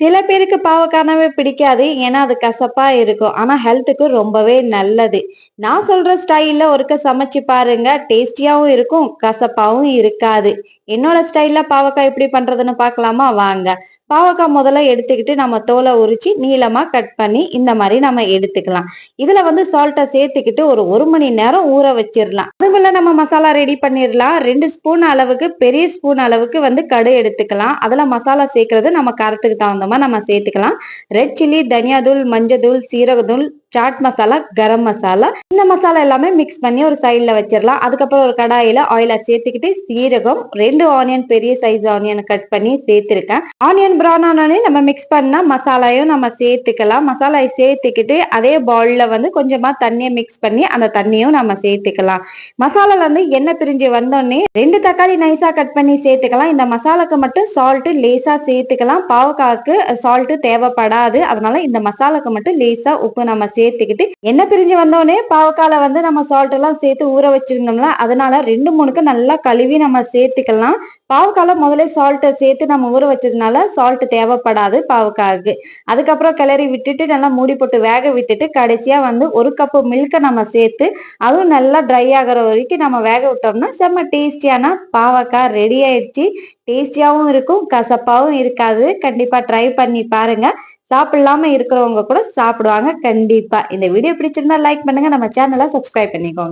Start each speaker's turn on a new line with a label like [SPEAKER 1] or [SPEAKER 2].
[SPEAKER 1] சில பேருக்கு பாவக்கானாவே பிடிக்காது. ஏன்னா அது கசப்பா இருக்கும். ஆனா ஹெல்த்துக்கு ரொம்பவே நல்லது. நான் சொல்ற ஸ்டைல்ல ஒருக்க சமைச்சு பாருங்க. டேஸ்டியாவும் இருக்கும், கசப்பாவும் இருக்காது. என்னோட ஸ்டைல்ல பாவக்காய் எப்படி பண்றதுன்னு பார்க்கலாமா? வாங்க. பாவக்காய் முதல்ல எடுத்துக்கிட்டு நம்ம தோலை உரிச்சு நீளமா கட் பண்ணி இந்த மாதிரி நம்ம எடுத்துக்கலாம். இதுல வந்து சால்ட்டை சேர்த்துக்கிட்டு ஒரு 1 மணி நேரம் ஊற வச்சிடலாம். அதுக்குள்ள நம்ம மசாலா ரெடி பண்ணிடலாம். 2 ஸ்பூன் அளவுக்கு பெரிய ஸ்பூன் அளவுக்கு வந்து கடு எடுத்துக்கலாம். அதுல மசாலா சேர்க்கறது நம்ம காரத்துக்கு தகுந்த மாதிரி நம்ம சேர்த்துக்கலாம். ரெட் சில்லி, தனியா தூள், மஞ்சள் தூள், சீரகத்தூள், சாட் மசாலா, கரம் மசாலா, இந்த மசாலா எல்லாமே மிக்ஸ் பண்ணி ஒரு சைட்ல வச்சிடலாம். அதுக்கப்புறம் ஒரு கடாயில ஆயில சேர்த்துக்கிட்டு சீரகம், 2 ஆனியன், பெரிய சைஸ் ஆனியன் கட் பண்ணி சேர்த்திருக்கேன். ஆனியன் பிரவுன் ஆனோடனே நம்ம மிக்ஸ் பண்ணா மசாலாயும் நம்ம சேர்த்துக்கலாம். மசாலாயை சேர்த்துக்கிட்டு அதே பவுல்ல வந்து கொஞ்சமா தண்ணியை மிக்ஸ் பண்ணி அந்த தண்ணியும் நம்ம சேர்த்துக்கலாம். மசாலால இருந்து எண்ணெய் பிரிஞ்சு வந்தோடனே 2 தக்காளி நைஸா கட் பண்ணி சேர்த்துக்கலாம். இந்த மசாலாக்கு மட்டும் சால்ட் லேசா சேர்த்துக்கலாம். பாவக்காய்க்கு சால்ட் தேவைப்படாது. அதனால இந்த மசாலாக்கு மட்டும் லேசா உப்பு நம்ம சேர்த்துக்கிட்டு எண்ணெய் பிரிஞ்சு வந்தோடனே பாவக்கால வந்து நம்ம சால்ட் எல்லாம் சேர்த்து ஊற வச்சிருந்தோம்ல, அதனால 2 3க்கு நல்லா கழுவி நம்ம சேர்த்துக்கலாம். பாவக்கால முதல்ல சால்ட்டை சேர்த்து நம்ம ஊற வச்சதுனால சால்ட் தேவைப்படாது பாவக்காய்க்கு. அதுக்கப்புறம் கிளறி விட்டுட்டு நல்லா மூடி போட்டு வேக விட்டுட்டு கடைசியா வந்து 1 கப்பு மில்கை நம்ம சேர்த்து அதுவும் நல்லா ட்ரை ஆகிற வரைக்கும் நம்ம வேக விட்டோம்னா செம்ம டேஸ்டியான பாவக்காய் ரெடி ஆயிடுச்சு. டேஸ்டியாவும் இருக்கும், கசப்பாவும் இருக்காது. கண்டிப்பா ட்ரை பண்ணி பாருங்க. சாப்பிடலாம இருக்கிறவங்க கூட சாப்பிடுவாங்க கண்டிப்பா. இந்த வீடியோ பிடிச்சிருந்தா லைக் பண்ணுங்க, நம்ம சேனலை சப்ஸ்கிரைப் பண்ணிக்கோங்க.